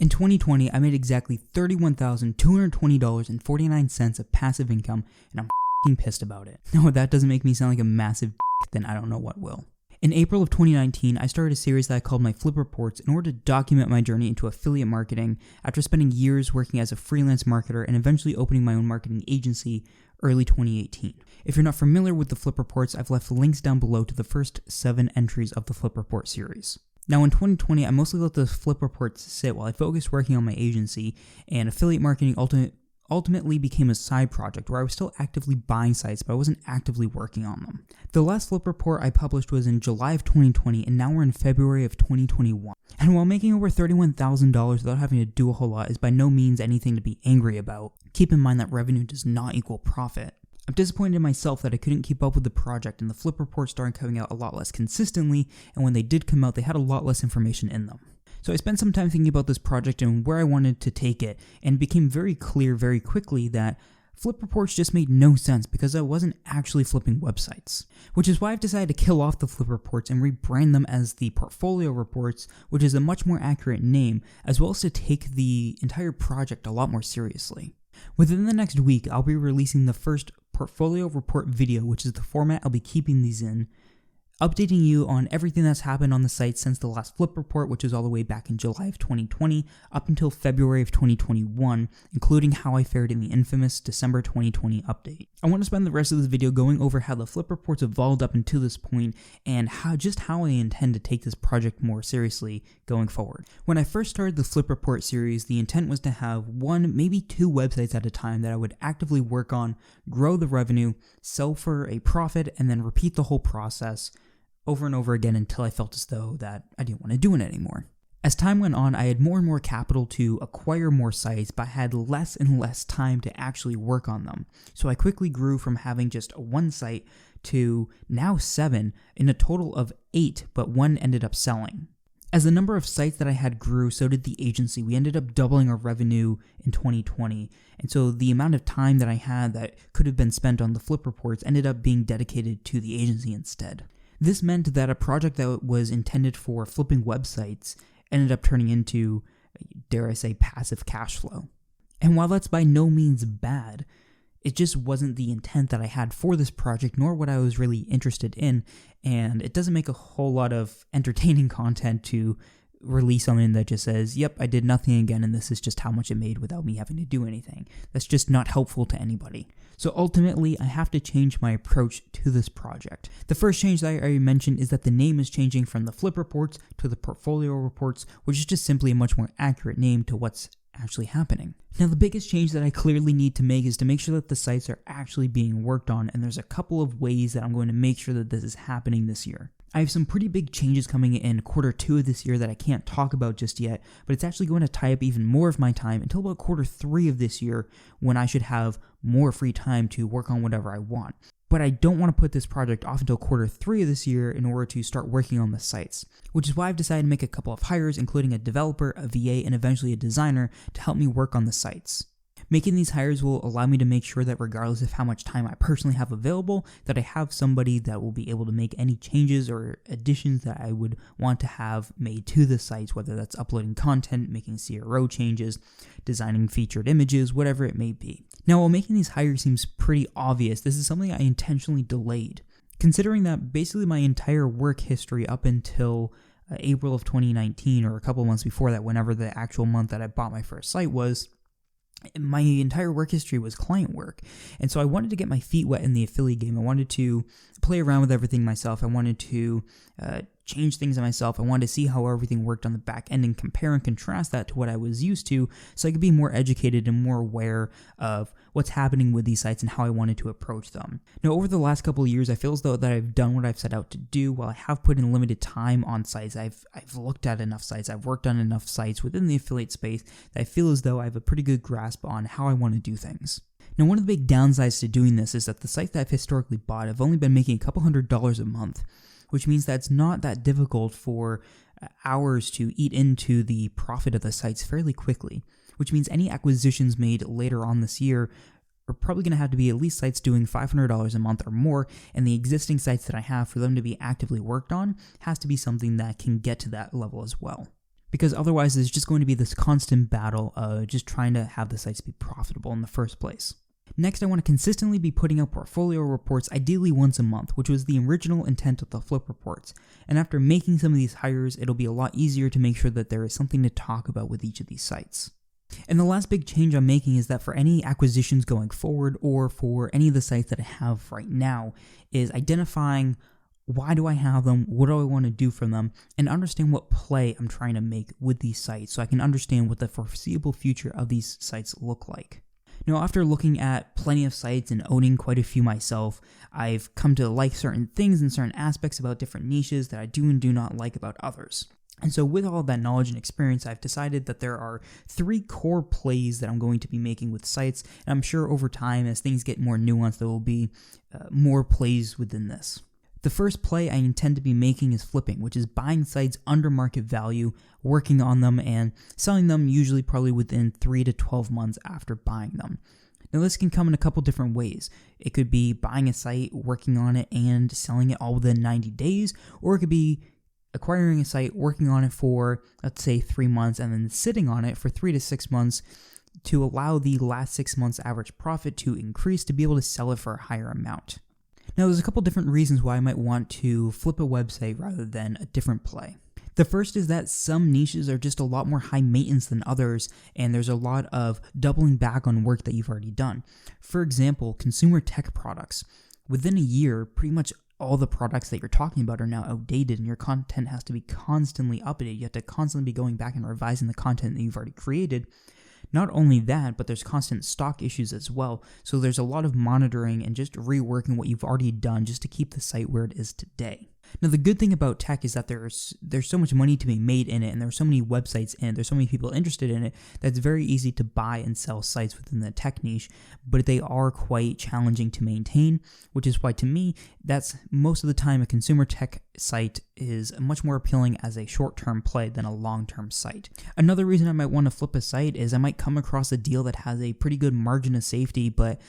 In 2020, I made exactly $31,220.49 of passive income, and I'm f***ing pissed about it. Now, if that doesn't make me sound like a massive dick, then I don't know what will. In April of 2019, I started a series that I called my Flip Reports in order to document my journey into affiliate marketing after spending years working as a freelance marketer and eventually opening my own marketing agency early 2018. If you're not familiar with the Flip Reports, I've left links down below to the first 7 entries of the Flip Report series. Now in 2020, I mostly let the Flip Reports sit while I focused working on my agency, and affiliate marketing ultimately became a side project where I was still actively buying sites, but I wasn't actively working on them. The last Flip Report I published was in July of 2020, and now we're in February of 2021. And while making over $31,000 without having to do a whole lot is by no means anything to be angry about, keep in mind that revenue does not equal profit. I'm disappointed in myself that I couldn't keep up with the project, and the Flip Reports started coming out a lot less consistently, and when they did come out, they had a lot less information in them. So I spent some time thinking about this project and where I wanted to take it, and it became very clear very quickly that Flip Reports just made no sense because I wasn't actually flipping websites. Which is why I've decided to kill off the Flip Reports and rebrand them as the Portfolio Reports, which is a much more accurate name, as well as to take the entire project a lot more seriously. Within the next week, I'll be releasing the first Portfolio Report video, which is the format I'll be keeping these in, updating you on everything that's happened on the site since the last Flip Report, which is all the way back in July of 2020, up until February of 2021, including how I fared in the infamous December 2020 update. I want to spend the rest of this video going over how the Flip Reports evolved up until this point, and how I intend to take this project more seriously going forward. When I first started the Flip Report series, the intent was to have 1, maybe 2 websites at a time that I would actively work on, grow the revenue, sell for a profit, and then repeat the whole process over and over again until I felt as though that I didn't want to do it anymore. As time went on, I had more and more capital to acquire more sites, but I had less and less time to actually work on them. So I quickly grew from having just 1 site to now 7, in a total of 8, but 1 ended up selling. As the number of sites that I had grew, so did the agency. We ended up doubling our revenue in 2020, and so the amount of time that I had that could have been spent on the Flip Reports ended up being dedicated to the agency instead. This meant that a project that was intended for flipping websites ended up turning into, dare I say, passive cash flow. And while that's by no means bad, it just wasn't the intent that I had for this project, nor what I was really interested in, and it doesn't make a whole lot of entertaining content to release something that just says, yep, I did nothing again, and this is just how much it made without me having to do anything. That's just not helpful to anybody. So ultimately, I have to change my approach to this project. The first change that I already mentioned is that the name is changing from the Flip Reports to the Portfolio Reports, which is just simply a much more accurate name to what's actually happening. Now, the biggest change that I clearly need to make is to make sure that the sites are actually being worked on, and there's a couple of ways that I'm going to make sure that this is happening this year. I have some pretty big changes coming in Q2 of this year that I can't talk about just yet, but it's actually going to tie up even more of my time until about Q3 of this year, when I should have more free time to work on whatever I want. But I don't want to put this project off until Q3 of this year in order to start working on the sites, which is why I've decided to make a couple of hires, including a developer, a VA, and eventually a designer to help me work on the sites. Making these hires will allow me to make sure that regardless of how much time I personally have available, that I have somebody that will be able to make any changes or additions that I would want to have made to the sites, whether that's uploading content, making CRO changes, designing featured images, whatever it may be. Now, while making these hires seems pretty obvious, this is something I intentionally delayed, considering that basically my entire work history up until April of 2019, or a couple months before that, whenever the actual month that I bought my first site was, my entire work history was client work. And so I wanted to get my feet wet in the affiliate game. I wanted to play around with everything myself. I wanted to change things in myself. I wanted to see how everything worked on the back end and compare and contrast that to what I was used to, so I could be more educated and more aware of what's happening with these sites and how I wanted to approach them. Now, over the last couple of years, I feel as though that I've done what I've set out to do. While I have put in limited time on sites, I've looked at enough sites, I've worked on enough sites within the affiliate space that I feel as though I have a pretty good grasp on how I want to do things. Now, one of the big downsides to doing this is that the sites that I've historically bought have only been making a couple $100s a month, which means that it's not that difficult for hours to eat into the profit of the sites fairly quickly, which means any acquisitions made later on this year are probably going to have to be at least sites doing $500 a month or more, and the existing sites that I have, for them to be actively worked on, has to be something that can get to that level as well. because otherwise there's just going to be this constant battle of just trying to have the sites be profitable in the first place. Next, I want to consistently be putting out portfolio reports, ideally once a month, which was the original intent of the Flip Reports. And after making some of these hires, it'll be a lot easier to make sure that there is something to talk about with each of these sites. And the last big change I'm making is that for any acquisitions going forward, or for any of the sites that I have right now, is identifying why do I have them, what do I want to do from them, and understand what play I'm trying to make with these sites so I can understand what the foreseeable future of these sites look like. Now, after looking at plenty of sites and owning quite a few myself, I've come to like certain things and certain aspects about different niches that I do and do not like about others. And so with all of that knowledge and experience, I've decided that there are 3 core plays that I'm going to be making with sites, and I'm sure over time, as things get more nuanced, there will be more plays within this. The first play I intend to be making is flipping, which is buying sites under market value, working on them, and selling them usually probably within 3 to 12 months after buying them. Now this can come in a couple different ways. It could be buying a site, working on it, and selling it all within 90 days, or it could be acquiring a site, working on it for, let's say, 3 months, and then sitting on it for 3 to 6 months to allow the last 6 months average profit to increase to be able to sell it for a higher amount. Now, there's a couple different reasons why I might want to flip a website rather than a different play. The first is that some niches are just a lot more high maintenance than others, and there's a lot of doubling back on work that you've already done. For example, consumer tech products. Within a year, pretty much all the products that you're talking about are now outdated, and your content has to be constantly updated. You have to constantly be going back and revising the content that you've already created. Not only that, but there's constant stock issues as well, so there's a lot of monitoring and just reworking what you've already done just to keep the site where it is today. Now, the good thing about tech is that there's so much money to be made in it, and there's so many websites in it, there's so many people interested in it, that it's very easy to buy and sell sites within the tech niche, but they are quite challenging to maintain, which is why, to me, that's most of the time a consumer tech site is much more appealing as a short-term play than a long-term site. Another reason I might want to flip a site is I might come across a deal that has a pretty good margin of safety, but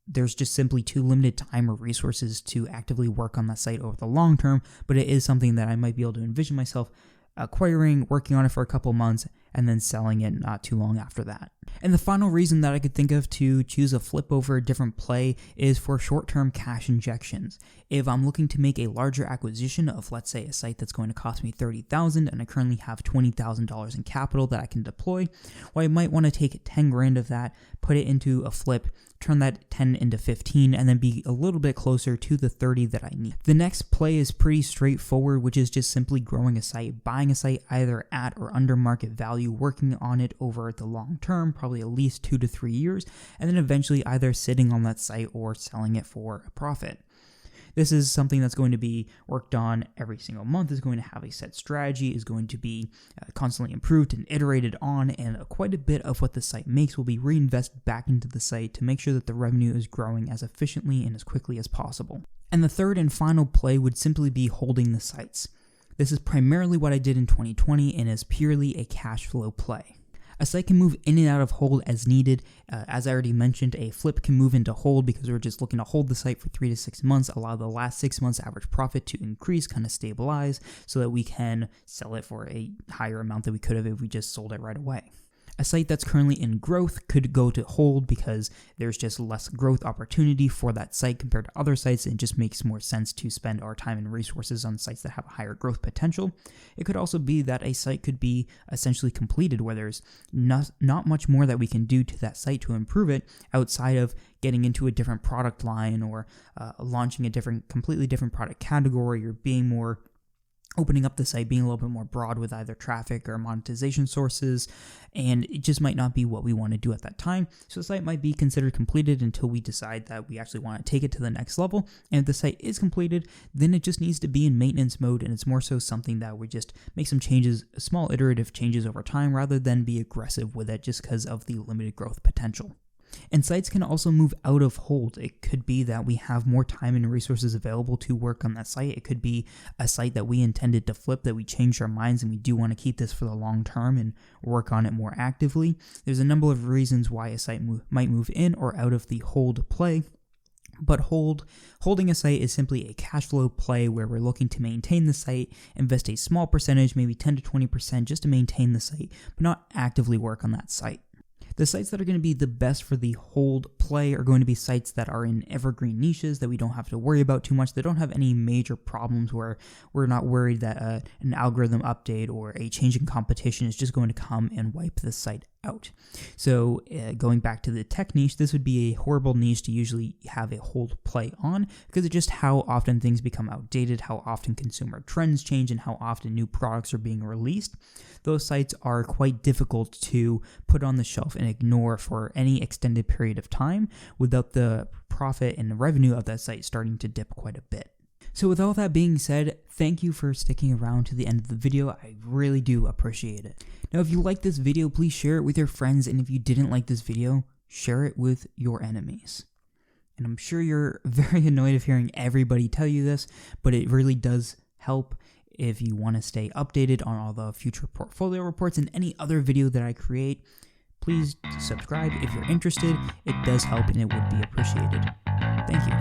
there's just simply too limited time or resources to actively work on that site over the long term, but it is something that I might be able to envision myself acquiring, working on it for a couple months, and then selling it not too long after that. And the final reason that I could think of to choose a flip over a different play is for short-term cash injections. If I'm looking to make a larger acquisition of, let's say, a site that's going to cost me $30,000 and I currently have $20,000 in capital that I can deploy, well, I might want to take 10 grand of that, put it into a flip, turn that 10 into 15, and then be a little bit closer to the 30 that I need. The next play is pretty straightforward, which is just simply growing a site, buying a site either at or under market value, working on it over the long term, probably at least 2 to 3 years, and then eventually either sitting on that site or selling it for a profit. This is something that's going to be worked on every single month, is going to have a set strategy, is going to be constantly improved and iterated on, and quite a bit of what the site makes will be reinvested back into the site to make sure that the revenue is growing as efficiently and as quickly as possible. And the third and final play would simply be holding the sites. This is primarily what I did in 2020 and is purely a cash flow play. A site can move in and out of hold as needed. As I already mentioned, a flip can move into hold because we're just looking to hold the site for 3 to 6 months, allow the last 6 months average profit to increase, kind of stabilize, so that we can sell it for a higher amount than we could have if we just sold it right away. A site that's currently in growth could go to hold because there's just less growth opportunity for that site compared to other sites. It just makes more sense to spend our time and resources on sites that have a higher growth potential. It could also be that a site could be essentially completed where there's not much more that we can do to that site to improve it outside of getting into a different product line or launching a completely different product category or opening up the site, being a little bit more broad with either traffic or monetization sources, and it just might not be what we want to do at that time. So the site might be considered completed until we decide that we actually want to take it to the next level. And if the site is completed, then it just needs to be in maintenance mode, and it's more so something that we just make some changes, small iterative changes over time, rather than be aggressive with it just because of the limited growth potential. And sites can also move out of hold. It could be that we have more time and resources available to work on that site. It could be a site that we intended to flip, that we changed our minds and we do want to keep this for the long term and work on it more actively. There's a number of reasons why a site might move in or out of the hold play. But holding a site is simply a cash flow play where we're looking to maintain the site, invest a small percentage, maybe 10 to 20% just to maintain the site, but not actively work on that site. The sites that are going to be the best for the hold play are going to be sites that are in evergreen niches that we don't have to worry about too much. They don't have any major problems where we're not worried that an algorithm update or a change in competition is just going to come and wipe the site out. So going back to the tech niche, this would be a horrible niche to usually have a hold play on because of just how often things become outdated, how often consumer trends change, and how often new products are being released. Those sites are quite difficult to put on the shelf and ignore for any extended period of time without the profit and the revenue of that site starting to dip quite a bit. So with all that being said, thank you for sticking around to the end of the video. I really do appreciate it. Now, if you liked this video, please share it with your friends, and if you didn't like this video, share it with your enemies. And I'm sure you're very annoyed of hearing everybody tell you this, but it really does help if you want to stay updated on all the future portfolio reports and any other video that I create. Please subscribe if you're interested. It does help and it would be appreciated. Thank you.